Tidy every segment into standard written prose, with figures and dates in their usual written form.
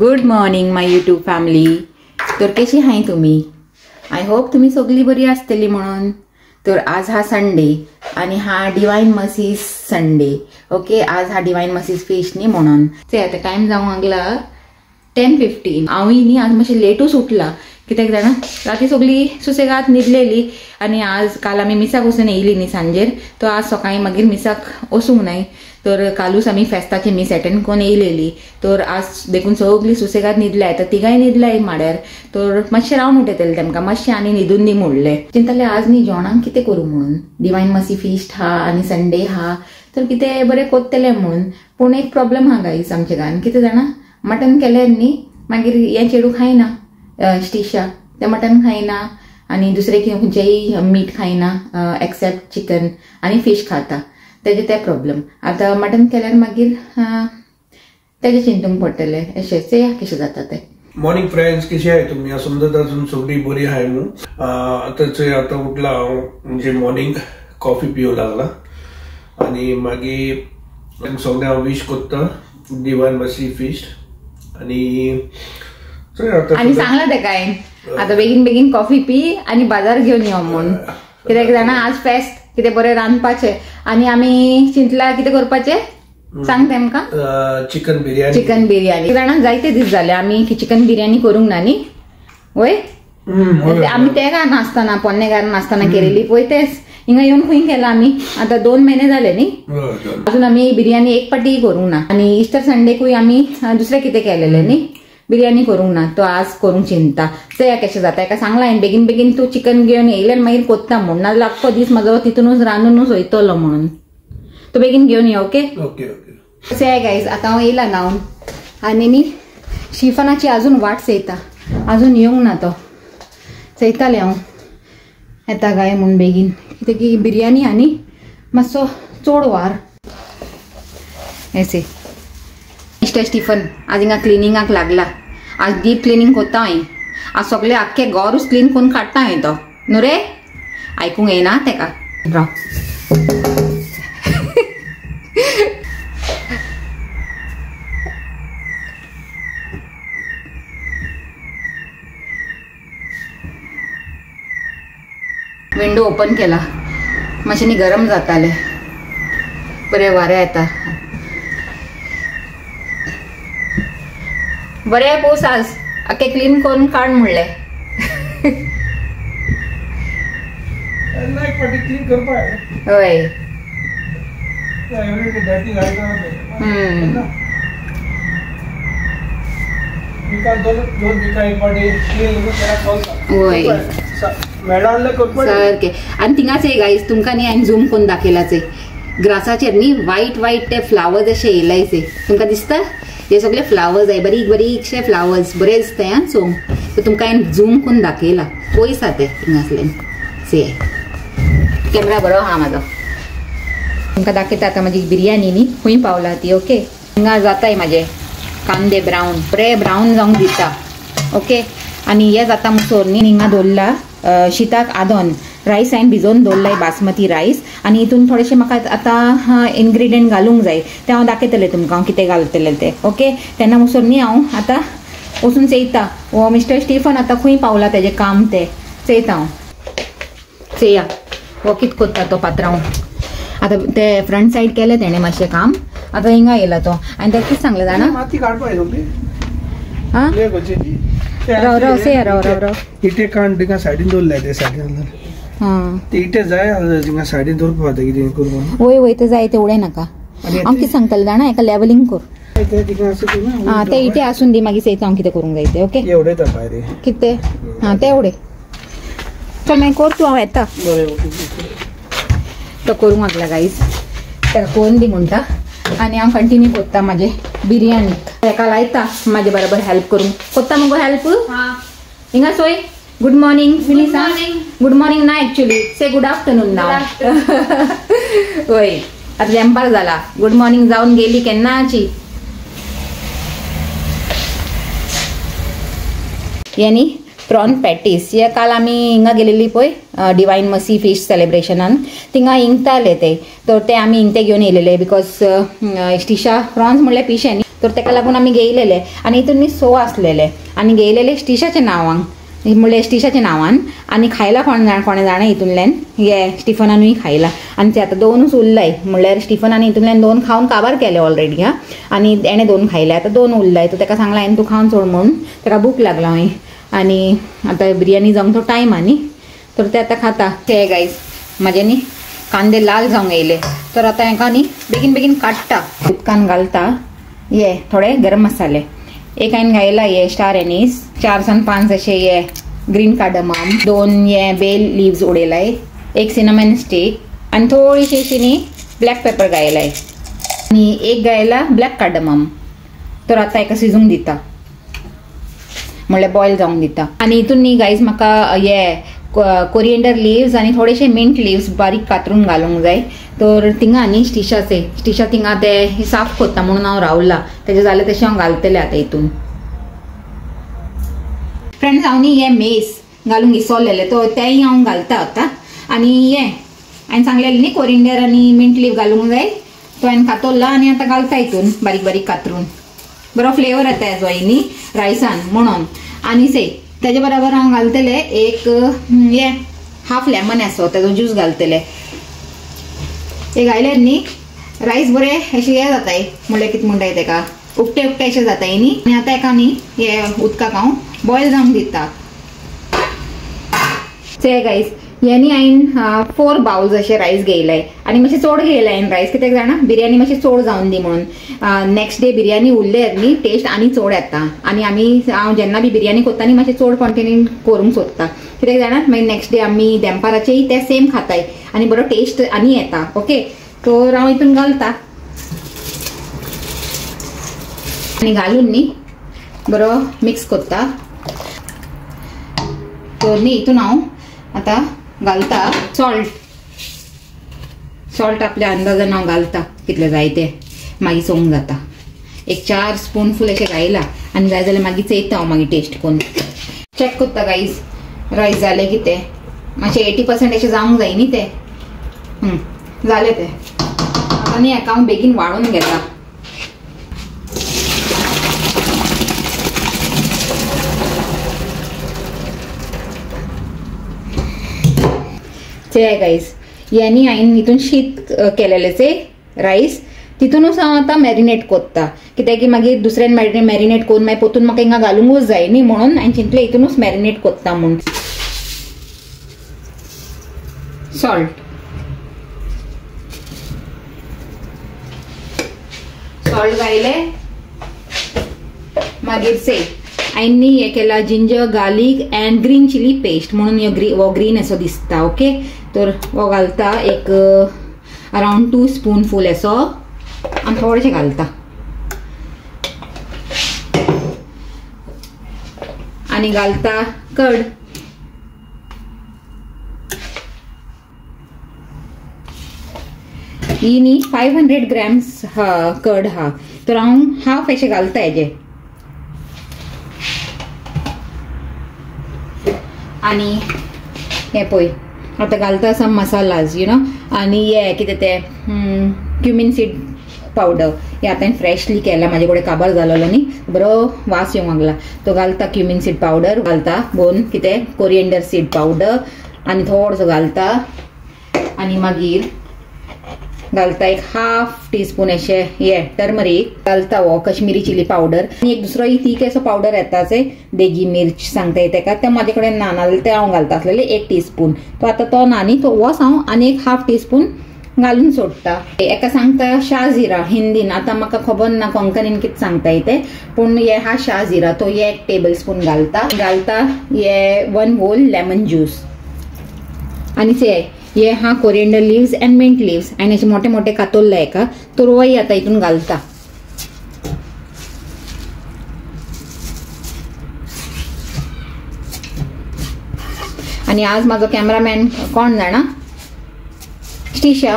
Good morning माय YouTube family. तर कशी आहे तुम्ही? आय होप तुम्ही सगळी बरी असतली म्हणून. तर आज हा संडे आणि हा डिवाइन मसीज संडे. ओके, आज हा डिवाइन मसीज फेस्ट न्ही म्हणून ते आता टाइम जावंक लागला 10:15. हांवूय न्ही आज मातशें लेटूच उठला कित्याक जाणा राती सगळी सुसेगात न्हिदलेली आणि आज काल आमी मिसाक वचून येयली न्ही सांजेर. तो आज सकाळी मागीर मिसाक वचूंक नाय. तर कालूच आमी फेस्ताची मीस अटेंड करून येयलेली. तर आज देखून सगळी सुसेगात न्हिदलाय. तर तिगाय न्हिदलाय माड्यार. तर मातशें रावन उठयतलें तेमकां मातशें आनी न्हिदून दी म्हणलें. चिंतलें आज न्ही जेवणाक कितें करूं म्हणून. डिवाइन मसी फिस्ट हा आनी संडे हा तर कितें बरें कोत्तलें म्हणून. पूण एक प्रॉब्लेम हा गाईस आमचे गांवांत. कितें जाणा मटन केलें न्ही मागीर हें चेडू खायना. स्टिशा ते मटन खायना आनी दुसरें खंयचेंय मीठ खायना एक्सेप्ट चिकन आनी फिश खाता. तेजे ते प्रॉब्लेम. आतां मटन केल्यार मागीर तेजे चिंतूंक पडटलें. अशें चेया कशें जाता तें. मॉर्निंग फ्रेंड्स, कशी आहे तुम्ही? समजत अजून सगळी बरी आहे न्हू. आता उठला हांव म्हणजे मॉर्निंग कॉफी पिवूंक लागला आणि मागीर सगळ्यांक विश करता डिवाइन मसी फिस्ट आणि सांगला तेका आता बेगीन बेगीन कॉफी पी आणि बाजार घेऊन यो म्हणून. कित्याक जाणा आज फेस्ट कितें बरें रांदपाचें आनी आमी चिंतला कितें करपाचें सांग तेमकां. चिकन बिर्याणी जाणा जायते दीस जाले आमी चिकन बिर्याणी करूंक ना न्ही. वय आमी तेगा नासतना पोन्नेगार नासतना केलेली पळय तेच हिंगा येवन खंय केला आमी. आता 2 महिने जाले न्ही. अजून आमी बिर्याणी एक पाटी करूंक ना. आनी इस्टर संडेकूय आमी दुसरें कितें केलेलें न्ही, बिर्याणी करूंक ना. तो आज करूंक चिंता. चोया कशें जाता. एका सांगला हांवें बेगीन बेगीन तूं चिकन घेवन येयल्यार मागीर कोत्ता म्हणून. नाजाल्यार आख्खो दीस म्हाजो तितूनच रांदूनच वयतलो म्हणून. तूं बेगीन घेवन यो. Okay okay. चोया गायज आता हांव येयला न्हांवन आनी न्ही शिफनाची अजून वाट चयता. अजून येवंक ना तो. चयतालें हांव येता गाय म्हूण बेगीन. कित्याक की बिर्याणी आनी मातसो चड वार. एसे मिस्टर स्टीफन आज हिंगा क्लिनिंगाक लागला. आज डीप क्लिनिंग कोत्ता हांवें. आज सगळे आख्खे घरूच क्लीन करून काडटा हांवें तो. न्हू रे आयकूंक येना तेका. राव विंडो ओपन केला. मातशें गरम जातालें. बरें वारें येता. बरें पोस आज आख्खे क्लीन करून काड म्हणलें. हय सारकें. आनी थिंगाच गायज तुमकां न्ही हांवें झूम करून दाखयलाच. ग्रासाचेर न्ही वायट वायट ते फ्लावर्स अशे येयलायचे. तुमकां दिसता हे सगळे फ्लावर्स आहे. बारीक बारीकशे फ्लावर्स बरे दिसता हां चोवंक. सो तुमकां हांवें झूम करून दाखयला. पयस हा ते हिंगासल्यान. से कॅमेरा बरो हा म्हाजो. तुमकां दाखयता आतां म्हाजी बिर्याणी न्ही खंय पावला ती. ओके हिंगा जाताय म्हाजे कांदे ब्रावन बरे ब्रावन जावंक दिता. ओके आनी हे जाता मुसोर न्ही हिंगा दवरला शीताक आदोन रायस हांवें भिजोवन दवरलाय बासमती रायस. आनी हितून थोडेशें म्हाका आतां इन्ग्रिडियंट घालूंक जाय ते हांव दाखयतलें तुमकां हांव कितें घालतलें तें. ओके तेन्ना मुसोर न्ही हांव आतां वचून चयता हो मिस्टर स्टीफन आतां खंय पावला तेजें काम तें चयता हांव. चेया हो कितें कोत्ता तो पात्रांव. आतां ते फ्रंट सायड केलें तेणें मातशें काम. आतां हिंगा येयला तो आनी तें कितें सांगलें जाणा हां राव राव से राव राव राव इटे कांड तिका सायडीन दवरलाय ते सायडीन. हां ते इटे जाय तिका सायडीन दवरपाक जाता कितें करूं. वय वय ते जाय ते उडय नाका. हांव कितें सांगतलें जाणा एका लेवलिंग कर. हां ते इटे आसून दी मागीर चयता हांव कितें करूंक जाय तें. ओके एवढे तपाय रे कितें हां ते उडय. चल मागीर कर तूं हांव येता. तो करूंक लागला गायज. तेका करून दी म्हणटा आनी हांव कंटिन्यू कोत्ता म्हाजे बिर्याणी. तेका लायता म्हाजे बरोबर हेल्प करूंक. कोत्ता मगो हेल्प. हिंगा सोय. गुड मॉर्निंग फिनिसा. गुड मॉर्निंग ना एक्चुअली से गुड आफ्टरनून ना. होय आता दंपार जाला. गुड मॉर्निंग जाऊन गेली केन्नाची. यांनी प्रॉन पॅटीस हे काल आमी हिंगा गेलेली पळय डिवायन मसी फिश सेलिब्रेशनान थिंगा इंगताले ते आमी इंगते घेवन येयलेले बिकॉज स्टिशा प्रॉन्स म्हणल्यार फिश न्ही तर तेका लागून आमी घेयलेले आनी हितून न्ही सो आसलेले आनी घेयलेले स्टिशाच्या नांवांक म्हणल्यार स्टिशाच्या नांवान आनी खायला कोणे जाणा हितूंतल्यान हे स्टिफनानूय खायला आनी ते आतां दोनूच उरलाय म्हणल्यार स्टिफनान हितूंतल्यान 2 खावन काबार केले ऑलरेडी हा आनी एणे 2 खायले आतां 2 उरलाय तो तेका सांगला हांवें तूं खावन सोड म्हणून तेका भूक लागला हांवें आनी आतां बिर्याणी जावंक तो टायम आनी तर ते आतां खाता ते गायज म्हाजे न्ही कांदे लाल जावंक येयले तर आतां हाका न्ही बेगीन काडटा उदकान घालता हे थोडे गरम मसाले एक हांवें घायला हे स्टार एनीस 4 सावन 5 अशे हे ग्रीन कार्डमम 2 हे बेल लिव्स उडयलाय एक सिनेमन स्टिक आनी थोडीशी अशी न्ही ब्लॅक पेपर घायलाय आनी एक घायला ब्लॅक कार्डमम तर आतां एका शिजूंक दिता म्हणल्यार बॉयल जावंक दिता आनी हितून न्ही गायज म्हाका हे कोरिएंडर लिव्स आनी थोडेशे मिंट लिव्स बारीक कातरून घालूंक जाय तर थिंगा न्ही स्टिशा थिंगा ते साफ करता म्हणून हांव रावला तेजे जालें तशें हांव घालतलें आतां हितून फ्रेंड्स हांव न्ही हे मेस घालूंक विसरलेले तो तेय हांव घालता आतां आनी हे हांवें सांगलेलें न्ही कोरिएंडर आनी मिंट लीव घालूंक जाय तो हांवें कातरला आनी आतां घालता हितून बारीक कातरून बरो फ्लेवर येता हेजो न्ही रायसान म्हणून आनी तेजे बरोबर हांव घालतले एक हे हाफ लेमन असो तेजो ज्यूस घालतले हे घायले न्ही रायस बरे अशें हे जाताय म्हणल्यार कितें म्हणटाय तेका उकटे अशें जाताय न्ही आनी आतां एका न्ही हे उदकाक हांव बॉयल जावंक दिता से गायज हे न्ही हांवें 4 बाउल्स अशे रायस घेयलाय आनी मातशें चड घेयलाय हांवें रायस कित्याक जाणा बिर्याणी मातशी चड जावन दी म्हणून नेक्स्ट डे बिर्याणी उरल्यार न्ही टेस्ट आनी चड येता आनी हांव जेन्ना बी बिर्याणी करता न्ही मातशें चड क्वॉन्टिटीन करूंक सोदता कित्याक जाणा मागीर नेक्स्ट डे आमी दनपाराचेय ते सेम खाताय आनी बरो टेस्ट आनी येता ओके तर हांव हितून घालता आनी घालून न्ही बरो मिक्स करता तर न्ही हितून हांव आतां घालता सॉल्ट आपल्या अंदाजान हांव घालता कितले जाय ते मागीर सोंग जाता एक 4 स्पूनफूल अशें घायला आनी जाय जाल्यार मागीर चेयता हांव मागीर टेस्ट करून चॅक करता गायज रायस जालें कितें मातशें 80% अशें जावंक जाय न्ही ते जालें ते आतां न्ही हाका हांव बेगीन वाळून घेता ते गायज हे न्ही हांवें हितून शीत केलेलेचे रायस तितूनच हांव आतां मॅरिनेट करता कित्याक की मागीर दुसऱ्यान मॅरिनेट करून मागीर पोतून म्हाका हिंगा घालूंकूच जाय न्ही म्हणून हांवें चिंतलें हितूनच मॅरिनेट करता म्हणून सॉल्ट घायले मागीर हांवें न्ही हे केला ginger garlic and green chilli paste म्हणून हो ग्रीन असो दिसता ओके तर हो घालता एक अराउंड 2 स्पूनफूल असो आनी थोडेशें घालता आनी घालता कर्ड ही न्ही 500 ग्रॅम्स कर्ड हा तर हांव हाफ अशें घालता हेजे आनी हे पळय आतां घालता सम मसालाज यू नो आनी हे कितें ते क्युमिन सीड पावडर हे आतां हांवें फ्रेशली केला म्हाजे कडेन काबार जालोलो न्ही बरो वास येवंक लागला तो घालता क्युमिन सीड पावडर घालता बोन कितें कोरिएंडर सीड पावडर आनी थोडसो घालता आनी मागीर घालता एक हाफ टीस्पून अशें हे टर्मरीक घालता हो कश्मीरी चिली पावडर आनी एक दुसरो तीख असो पावडर येताचे देगी मिर्च सांगता तेका ते म्हाजे कडेन ना नाजाल्यार ते हांव घालता आसलेले 1 टीस्पून तो आतां तो ना न्ही तो वोस हांव आनी एक हाफ टीस्पून घालून सोडटा एका सांगता शाहजिरा हिंदीन आतां म्हाका खबर ना कोंकणीन कितें सांगता ते पूण हे हा शाहजिरा तो हे 1 टेबल स्पून घालता हे 1 होल लेमन ज्यूस आनी ये हा coriander leaves and mint leaves आणि असे मोठे मोठे कातोल्ला एका तो रोई आता इथून घालता आणि आज माझा कॅमेरामॅन कोण जाणा स्टिशा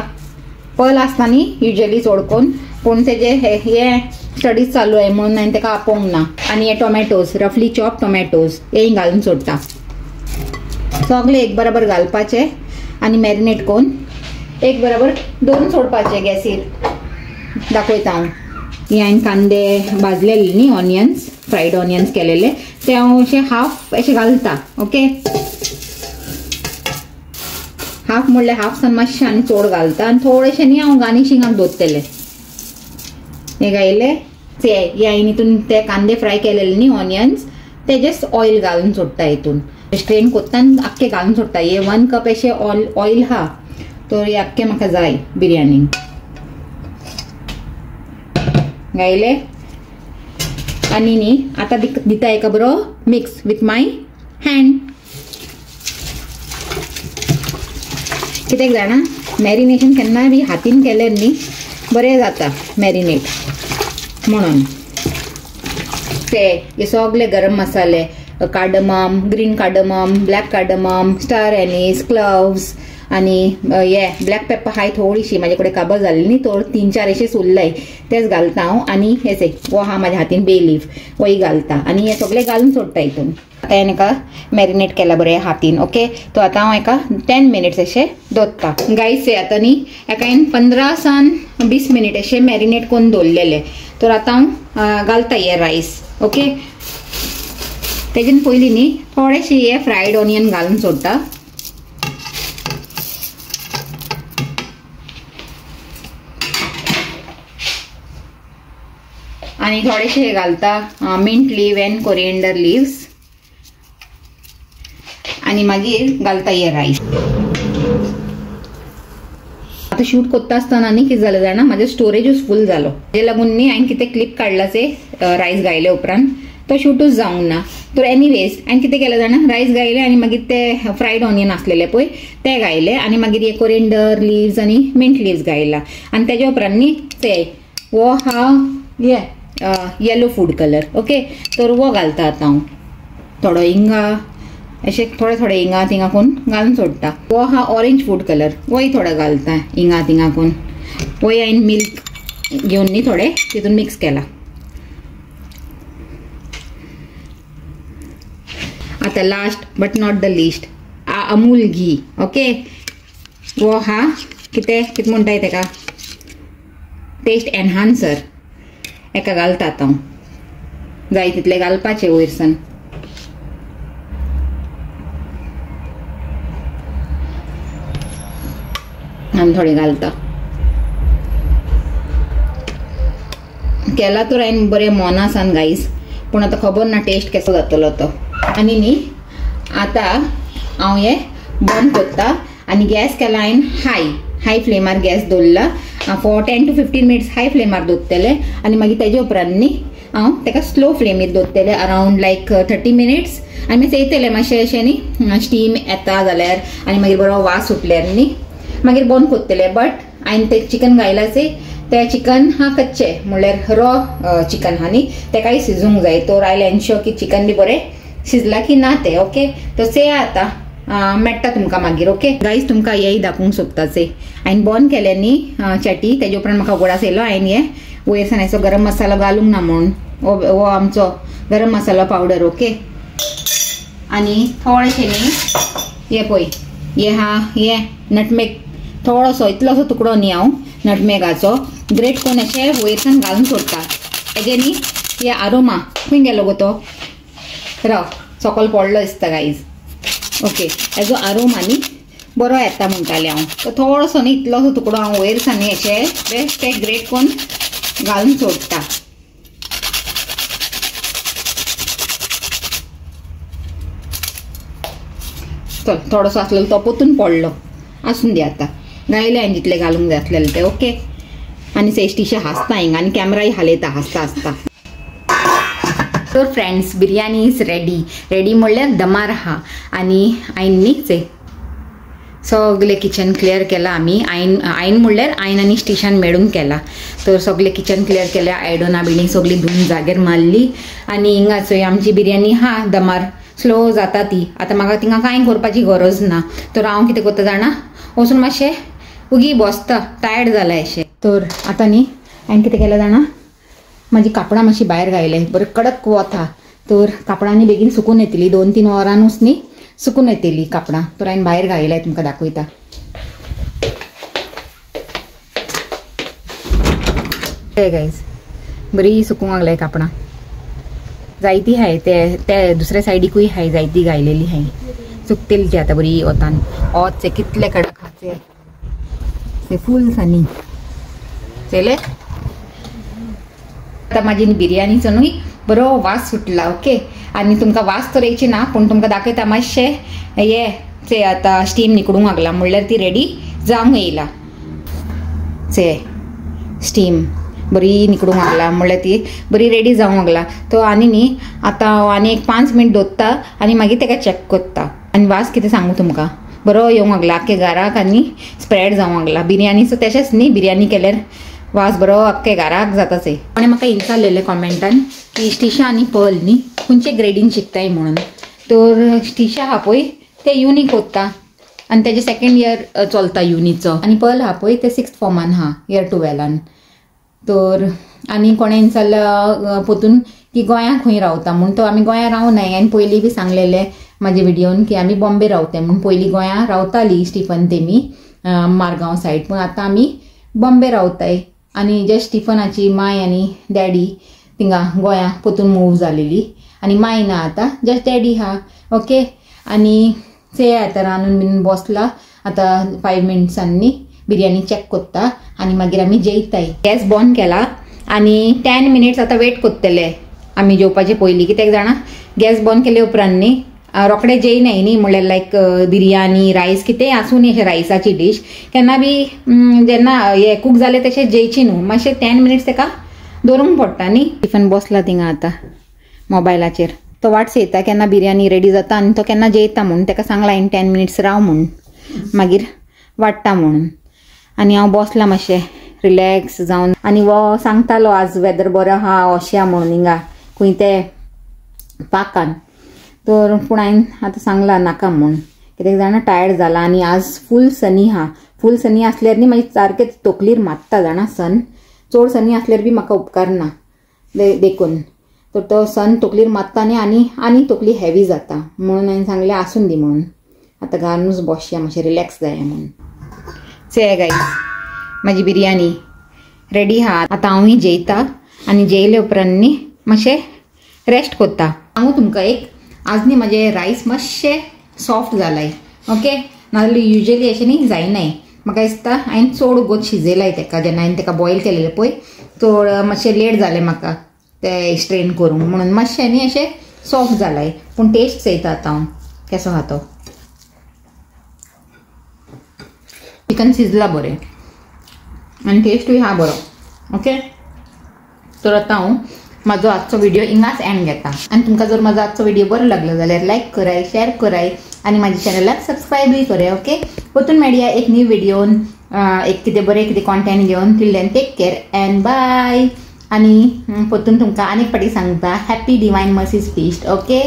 पल आसता न्ही युजली चोडकोन पूण तेजे हे स्टडीज चालू आहे म्हणून हांवें ताका आपोवंक ना. आनी हे टोमॅटोज रफली चॉप टोमॅटोज हे घालून सोडटा. सगळे एक बरोबर घालपाचे आनी मॅरिनेट करून एक बरोबर दवरून सोडपाचे गॅसीर. दाखयता हांव. हे हांवें कांदे भाजलेले न्ही, ऑनियन्स फ्रायड ऑनियन्स केलेले ते हांव अशें हाफ अशें घालता. ओके, हाफ म्हणल्यार हाफ सान मातशें आनी चड घालता आनी थोडेशें न्ही हांव गार्निशिंगाक दवरतलें. हे घायले ते हांवें हितून ते कांदे फ्राय केलेले न्ही ऑनियन्स ते जस्ट ऑयल घालून सोडटा. हितून स्ट्रेन कोत्ता आनी आख्खे घालून सोडटा. हे 1 कप अशें ऑयल हा तर हे आख्खे म्हाका जाय बिरयानीक. घायले आनी न्ही आतां दिता एका बरो मिक्स विथ माय हँड. कित्याक जाणा मॅरिनेशन केन्नाय बी हातीन केलें न्ही बरें जाता मॅरिनेट म्हणून. ते सगळे गरम मसाले cardamom, green cardamom, black cardamom, star Annie's, cloves आनी हे ब्लॅक पेपर हाय थोडीशी म्हाजे कडेन काबार जाल्ली न्ही तो 3-4 अशें उरलाय तेच घालता हांव. आनी हेचे वो हा म्हाज्या हातीन बे लीफ वोय घालता आनी हे सगळे घालून सोडटा हितून. आतां हांवें एका मॅरिनेट केला बरें हातीन. ओके, तो आतां हांव एका 10 मिनिट्स अशें दवरता. गायस आतां न्ही एका हांवें 15 सान 20 मिनिट अशें मॅरिनेट करून दवरलेले. तर आतां हांव घालता हे रायस. ओके, तेजेन पयलीं न्ही थोडेशे हे फ्रायड ऑनियन घालून सोडटा. आनी थोडेशे हे घालता mint leave and coriander leaves आनी मागीर घालता हे रायस. आता शूट कोत्ता आसतना न्ही कितें जालें जाणा म्हाजो स्टोरेजूच फूल जालो. तेजे लागून न्ही हांवें कितें क्लिप काडलाचे रायस घायले उपरांत तो शूटूच जावंक ना. तर एनीवेज हांवें कितें केलें जाणा रायस घायले आनी मागीर ते फ्रायड ऑनियन आसलेले पळय ते घायले आनी मागीर हे कोरिएंडर लिव्स आनी मिंट लिव्स घायला आनी तेजे उपरांत न्ही ते वो हा हे येलो फूड कलर. ओके, तर वो घालता आतां हांव. थोडो हिंगा अशें थोडे हिंगा थिंगा करून घालून सोडटा. वो हा ऑरेंज फूड कलर वोय थोडो घालता हिंगा थिंगा करून. वोय हांवें मिल्क घेवन न्ही थोडे तितून मिक्स केला. आतां last but not the list Amul ghee. Okay, वो हा कितें म्हणटाय तेका टेस्ट एनहान्सर एका घालता आतां हांव. जाय तितले घालपाचे वयरसान. आनी थोडे घालता. केला तर हांवें बरें मोनासान गायस पूण आतां खबर ना टेस्ट कसो जातलो तो. आनी न्ही आतां हांव हे बंद करता आनी गॅस केला हांवें हाय फ्लेमार गॅस दवरला फॉर 10 to 15 मिनिट्स हाय फ्लेमार दवरतले आनी मागीर तेजे उपरांत न्ही हांव तेका स्लो फ्लेमीर दवरतले अरावंड लायक 30 मिनिट्स आनी मागीर चयतले मातशें अशें न्ही स्टीम येता जाल्यार आनी मागीर बरो वास सुटल्यार न्ही मागीर बंद करतले. बट हांवें ते चिकन घायलाचे ते चिकन हा कच्चे म्हणल्यार रॉ चिकन हा न्ही तेकाय शिजूंक जाय. तो आयले एन्श्योर की चिकन बी बरें शिजला की ना ते. ओके, तर से आतां मेळटा तुमकां मागीर. ओके गायज तुमकां हेय दाखोवंक सोदताचे हांवें बंद केलें न्ही चटी तेजे उपरांत म्हाका उगडास येयलो. हांवें हे वयरसान हेचो गरम मसालो घालूंक ना म्हणून हो आमचो गरम मसालो पावडर. ओके, आनी थोडेशें न्ही हे पळय हे हा हे नटमेग थोडोसो इतलोसो तुकडो न्ही हांव नटमेगाचो ग्रेट करून अशें वयरसान घालून सोडटा. हेजे न्ही हे आरोमा खंय गेलो गो तो राव सकयल पडलो दिसता गायज. ओके, हेजो आरोमा न्ही बरो येता म्हणटालें हांव. तो थोडोसो न्ही इतलोसो तुकडो हांव वयरसान न्ही अशें ते ग्रेट करून घालून सोडटा. चल थोडोसो आसलेलो तो पोतून पडलो आसून दी आतां घायले हांवें जितले घालूंक जाय आसलेले ते. ओके, आनी सेश्टीशें हांसता हिंगा आनी कॅमेराय हालयता हांसता हांसता. तर फ्रेंड्स बिरयानी इज रेडी म्हणल्यार दमार आहा आनी हांवें न्हीच सगळे किचन क्लियर केला आमी. हांवें म्हणल्यार हांवें आनी स्टेशन मेळून केला. तर सगळे किचन क्लियर केले आयडोना बिल्डींग सगळी धुवन जाग्यार मारली आनी हिंगाच आमची बिरयानी हा दमार स्लो जाता ती. आतां म्हाका थिंगा कांय करपाची गरज ना. तर हांव कितें करता जाणा वचून मातशें उगी बसता टायर्ड जाला अशें. तर आतां न्ही हांवें कितें केलें जाणा माझी कापडां मातशी भायर घायले बरें कडक वत हा तर कापडांनी बेगीन सुकून येतली 2-3 वरांनुच सुकून येतली कापडां तर हांवें भायर घायलाय तुमकां दाखयता. गायज बरी सुकूंक लागलाय कापडां जायती हाय ते दुसऱ्या सायडीकूय हाय जायती घायलेली हाय सुकतेली ती आतां बरी वतान ओतचे कितले कडक हाचे ते फूल सनी चले. आतां म्हाजी बिरयानीचो न्हय बरो वास सुटला. ओके आनी तुमकां वास तर येवची ना पूण तुमकां दाखयता मातशें हे ते आतां स्टीम निकडूंक लागला म्हणल्यार ती रेडी जावंक येयला. चे स्टीम बरी निकडूंक लागला म्हणल्यार ती बरी रेडी जावंक लागला. तो आनी न्ही आतां आनी एक 5 मिनट दवरता आनी मागीर तेका चॅक करता. आनी वास कितें सांगू तुमकां बरो येवंक लागला आख्खे घराक आनी स्प्रेड जावंक लागला. बिरयानीचो तशेंच न्ही बिरयानी केल्यार वास बरो आख्खे घराक जाताच. आनी म्हाका विचारलेले कॉमेंटान की स्टिशा आनी पर्ल न्ही खंयचे ग्रेडीन शिकताय म्हणून. तर स्टिशा हा पळय ते युनी कोत्ता आनी तेजे 2nd इयर चलता युनीचो आनी पर्ल हा पळय ते 6th फॉर्मान हा इयर 12 तर आनी कोणें विचारला पोतून की गोंयां खंय रावता म्हणून. तो आमी गोंयां रावनाय आनी पयलीं बी सांगलेले म्हाजे व्हिडिओन की आमी बॉम्बे रावताय म्हणून. पयलीं गोंयां रावताली स्टिफन तेमी मारगांव सायड पूण आतां आमी बॉम्बे रावताय. आनी जे स्टिफनाची माय आनी डॅडी थिंगा गोंयां पोतून मूव जालेली आनी माय ना आतां जस्ट डॅडी हा. ओके आनी ते आतां रांदून बीन बसला आतां 5 मिनट्सांनी बिरयानी चॅक करता आनी मागीर आमी जेयताय. गॅस बंद केला आनी 10 मिनिट्स आतां वेट करतले आमी जेवपाचे पयलीं कित्याक जाणा गॅस बंद केले उपरांत न्ही रोखडे जेयनाय न्ही म्हणल्यार लायक बिरयानी रायस कितेंय आसूं न्ही अशें रायसाची डीश केन्ना बी जेन्ना हे कूक जाले तशें जेयची न्हू मातशें 10 मिनिट्स तेका दवरूंक पडटा न्ही. टिफन बसला थिंगा आतां मोबायलाचेर तो वाट चेयता केन्ना बिरयानी रेडी जाता आनी तो केन्ना जेयता म्हणून तेका सांगला हांवें 10 मिनिट्स राव म्हणून मागीर वाडटा म्हणून. आनी हांव बसलां मातशें रिलॅक्स जावन आनी वो सांगतालो आज वेदर बरो आहा अशें म्हणून हिंगा खंय ते पाकान तर पूण हांवें आतां सांगलां नाका म्हणून कित्याक जाणा टायर्ड जाला आनी आज फूल सनी हा. फूल सनी आसल्यार न्ही मागीर सारकें तकलीर मारता जाणा सन चड सनी आसल्यार बी म्हाका उपकारना देखून तर तो सन तकलीर मारता न्ही आनी तकली हेवी जाता म्हणून हांवें सांगलें आसून दी म्हणून आतां घालूनच बसया मातशें रिलॅक्स जाया म्हणून. से गायज म्हाजी बिरयानी रेडी हा आतां हांवूय जेयता आनी जेयले उपरांत न्ही मातशें रेस्ट करता. सांगू तुमकां एक आज न्ही म्हाजे रायस मातशें सॉफ्ट जालाय. ओके नाजाल्यार युजली अशें न्ही जायनाय म्हाका दिसता हांवें चड उगोत शिजयलाय तेका जेन्ना हांवें तेका बॉयल केलेलें पळय चड मातशें लेट जालें म्हाका ते स्ट्रेन करूंक म्हणून मातशें न्ही अशें सॉफ्ट जालाय पूण टेस्ट चयता आतां हांव केसो आहा तो. चिकन शिजला बरें आनी टेस्टूय हा बरो. ओके तर आतां हांव म्हाजो आजचो व्हिडिओ हिंगाच एंड घेता आनी तुमकां जर म्हाजो आजचो व्हिडिओ बरो लागलो जाल्यार लायक कराय शेअर कराय आनी म्हाज्या चॅनलाक सबस्क्रायबूय कराय. ओके परतून मेळया एक न्यू व्हिडिओन एक कितें बरें कितें कॉन्टेंट घेवन टील then take care and bye. आनी परतून तुमकां आनीक फावटी सांगता happy divine mercies feast. Okay.